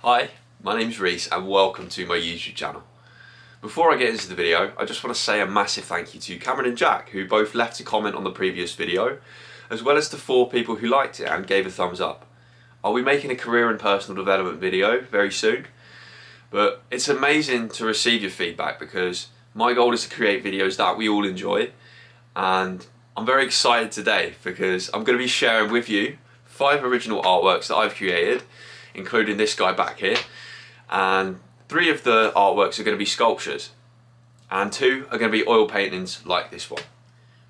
Hi, my name's Reese and welcome to my YouTube channel. Before I get into the video, I just want to say a massive thank you to Cameron and Jack, who both left a comment on the previous video, as well as to 4 people who liked it and gave a thumbs up. I'll be making a career and personal development video very soon, but it's amazing to receive your feedback because my goal is to create videos that we all enjoy, and I'm very excited today because I'm going to be sharing with you 5 original artworks that I've created, including this guy back here, and 3 of the artworks are going to be sculptures and 2 are going to be oil paintings like this one.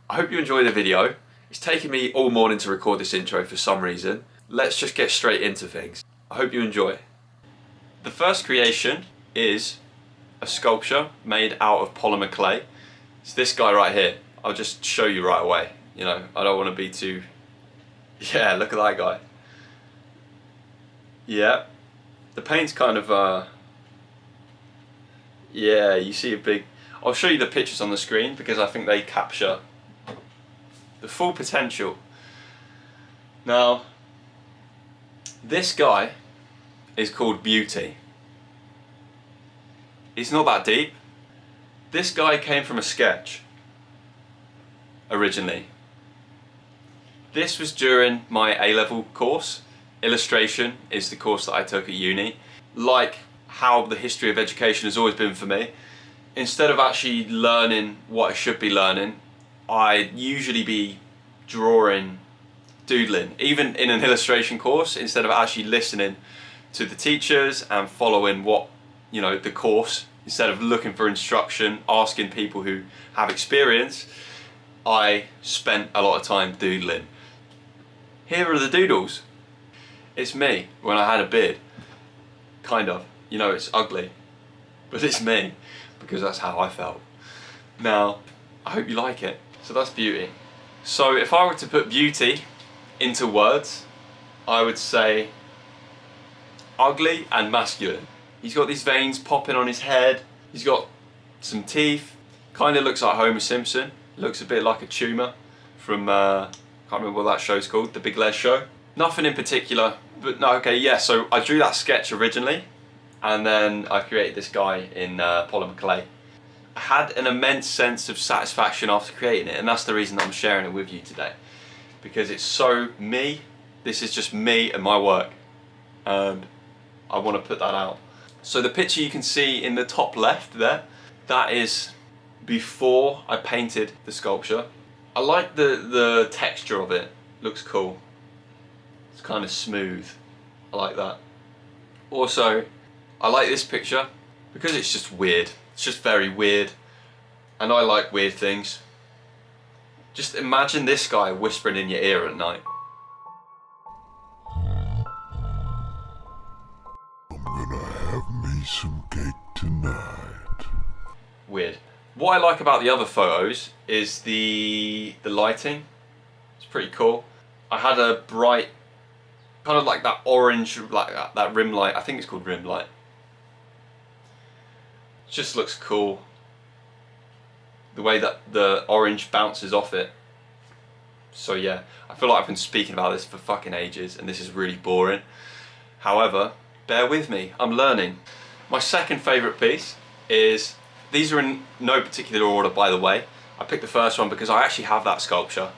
I hope you enjoy the video. It's taken me all morning to record this intro for some reason. Let's just get straight into things. I hope you enjoy. The first creation is a sculpture made out of polymer clay. It's this guy right here. I'll just show you right away. You know, I don't want to be too... Yeah, look at that guy. Yeah, the paint's kind of, yeah, you see a big... I'll show you the pictures on the screen because I think they capture the full potential. Now, this guy is called Beauty. It's not that deep. This guy came from a sketch originally. This was during my A-level course. Illustration is the course that I took at uni. Like how the history of education has always been for me, instead of actually learning what I should be learning, I'd usually be drawing, doodling. Even in an illustration course, instead of actually listening to the teachers and following what, you know, the course, instead of looking for instruction, asking people who have experience, I spent a lot of time doodling. Here are the doodles. It's me when I had a beard. Kind of. You know, it's ugly. But it's me. Because that's how I felt. Now, I hope you like it. So that's Beauty. So if I were to put Beauty into words, I would say ugly and masculine. He's got these veins popping on his head. He's got some teeth. Kind of looks like Homer Simpson. Looks a bit like a tumour from, can't remember what that show's called, The Big Les Show. Nothing in particular, but no, okay, yeah, so I drew that sketch originally, and then I created this guy in polymer clay. I had an immense sense of satisfaction after creating it, and that's the reason I'm sharing it with you today. Because it's so me, this is just me and my work, and I want to put that out. So the picture you can see in the top left there, that is before I painted the sculpture. I like the texture of it, looks cool. It's kind of smooth. I like that. Also, I like this picture because it's just weird. It's just very weird. And I like weird things. Just imagine this guy whispering in your ear at night. I'm gonna have me some cake tonight. Weird. What I like about the other photos is the lighting. It's pretty cool. I had a bright, kind of like that orange, like that rim light. I think it's called rim light. It just looks cool. The way that the orange bounces off it. So yeah, I feel like I've been speaking about this for fucking ages and this is really boring. However, bear with me, I'm learning. My second favourite piece is, these are in no particular order by the way. I picked the first one because I actually have that sculpture.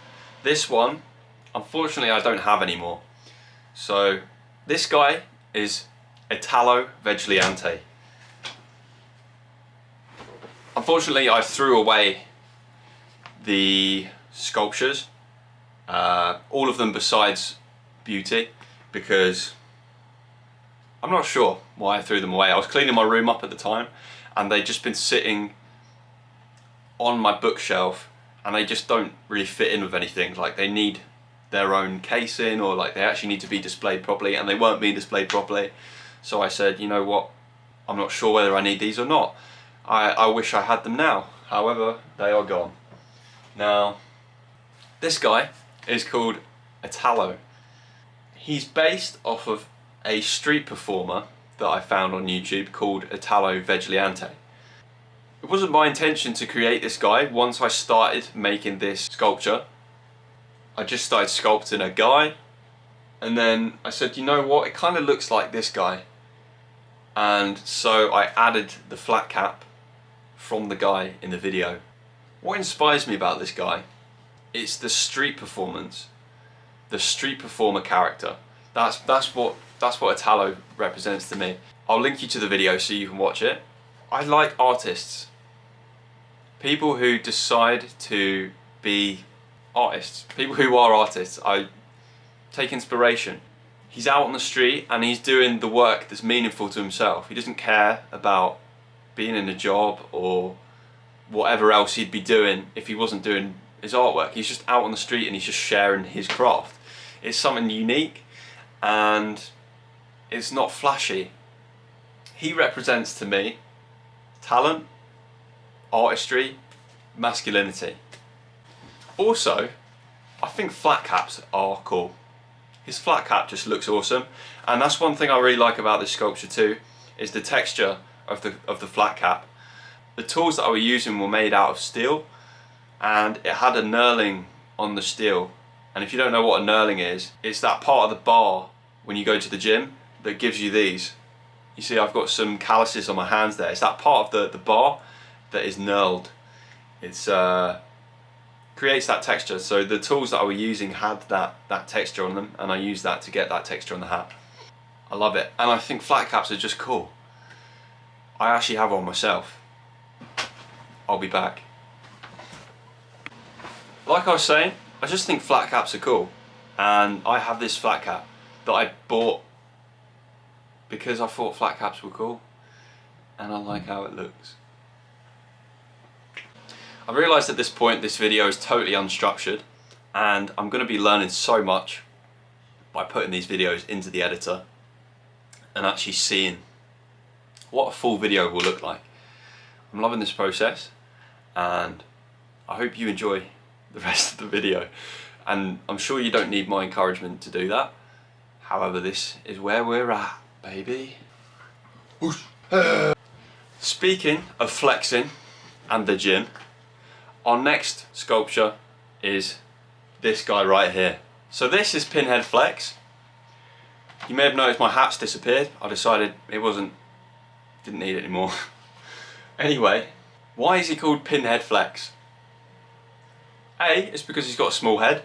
This one, unfortunately I don't have anymore. So this guy is Italo Vegliante. Unfortunately I threw away the sculptures, all of them besides Beauty, because I'm not sure why I threw them away. I was cleaning my room up at the time and they'd just been sitting on my bookshelf and they just don't really fit in with anything. Like they need their own casing, or like they actually need to be displayed properly, and they weren't being displayed properly. So I said, you know what, I'm not sure whether I need these or not. I wish I had them now. However, they are gone. Now, this guy is called Italo. He's based off of a street performer that I found on YouTube called Italo Vegliante. It wasn't my intention to create this guy once I started making this sculpture. I just started sculpting a guy, and then I said, you know what, it kind of looks like this guy. and so I added the flat cap from the guy in the video. What inspires me about this guy, it's the street performance, the street performer character. That's what Italo represents to me. I'll link you to the video so you can watch it. I like artists, people who decide to be artists, people who are artists. I take inspiration. He's out on the street and he's doing the work that's meaningful to himself. He doesn't care about being in a job or whatever else he'd be doing if he wasn't doing his artwork. He's just out on the street and he's just sharing his craft. It's something unique and it's not flashy. He represents to me talent, artistry, masculinity. Also, I think flat caps are cool. His flat cap just looks awesome, and that's one thing I really like about this sculpture too, is the texture of the flat cap. The tools that I was using were made out of steel, and it had a knurling on the steel. And if you don't know what a knurling is, it's that part of the bar when you go to the gym that gives you these. You see I've got some calluses on my hands there. It's that part of the bar that is knurled. It's creates that texture. So the tools that I was using had that texture on them, and I used that to get that texture on the hat. I love it, and I think flat caps are just cool. I actually have one myself. I'll be back. Like I was saying, I just think flat caps are cool, and I have this flat cap that I bought because I thought flat caps were cool and I like how it looks. I realised at this point this video is totally unstructured, and I'm going to be learning so much by putting these videos into the editor and actually seeing what a full video will look like. I'm loving this process, and I hope you enjoy the rest of the video, and I'm sure you don't need my encouragement to do that. However, this is where we're at, baby. Speaking of flexing and the gym, our next sculpture is this guy right here. So this is Pinhead Flex. You may have noticed my hat's disappeared. I decided didn't need it anymore. Anyway, why is he called Pinhead Flex? A, it's because he's got a small head,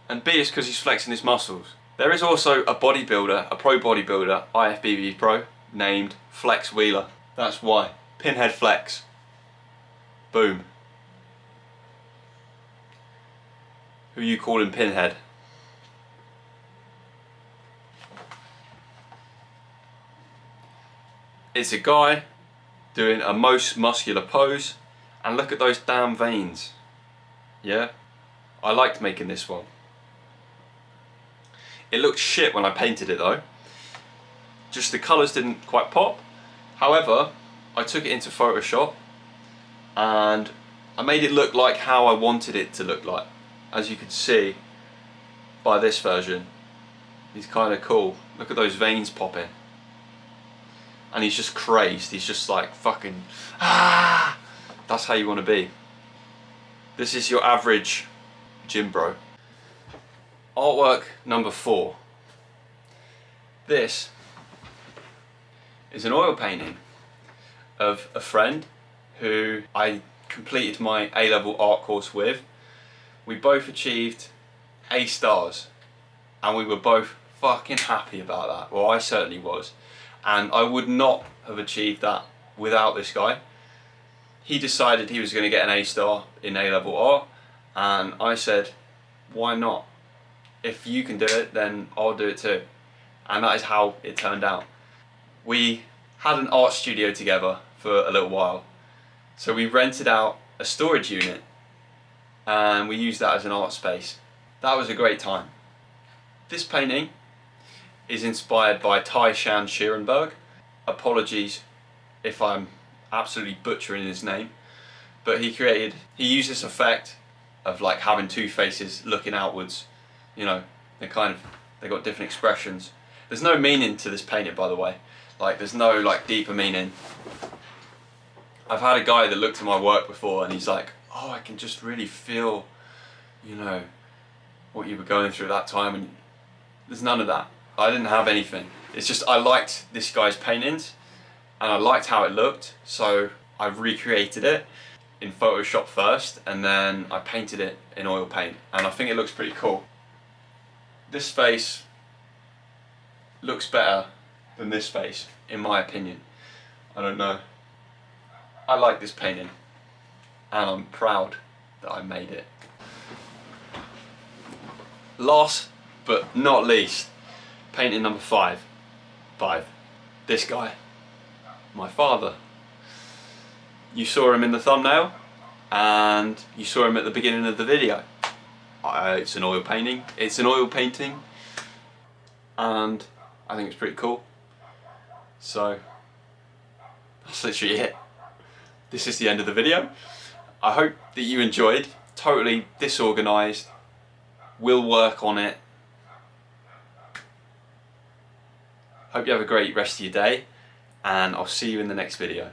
and B, it's because he's flexing his muscles. There is also a bodybuilder, a pro bodybuilder, IFBB Pro, named Flex Wheeler. That's why. Pinhead Flex. Boom. Who are you calling Pinhead? It's a guy doing a most muscular pose, and look at those damn veins. Yeah? I liked making this one. It looked shit when I painted it though. Just the colours didn't quite pop. However, I took it into Photoshop and I made it look like how I wanted it to look like. As you can see by this version, he's kind of cool. Look at those veins popping. And he's just crazed. He's just like fucking ah! That's how you want to be. This is your average gym bro. Artwork number 4. This is an oil painting of a friend who I completed my A-level art course with. We both achieved A stars, and we were both fucking happy about that. Well, I certainly was, and I would not have achieved that without this guy. He decided he was going to get an A star in A-level art, and I said, why not? If you can do it, then I'll do it too. And that is how it turned out. We had an art studio together for a little while, so we rented out a storage unit and we used that as an art space. That was a great time. This painting is inspired by Tyshan Scherenberg. Apologies if I'm absolutely butchering his name, but he used this effect of like having two faces looking outwards. You know, they got different expressions. There's no meaning to this painting, by the way. Like, there's no like deeper meaning. I've had a guy that looked at my work before and he's like, oh, I can just really feel, you know, what you were going through that time, and there's none of that. I didn't have anything. It's just I liked this guy's paintings and I liked how it looked, so I recreated it in Photoshop first, and then I painted it in oil paint, and I think it looks pretty cool. This face looks better than this face, in my opinion. I don't know. I like this painting, and I'm proud that I made it. Last but not least, painting number 5. This guy, my father. You saw him in the thumbnail, and you saw him at the beginning of the video. It's an oil painting. It's an oil painting, and I think it's pretty cool. So that's literally it. This is the end of the video. I hope that you enjoyed. Totally disorganised. We'll work on it. Hope you have a great rest of your day, and I'll see you in the next video.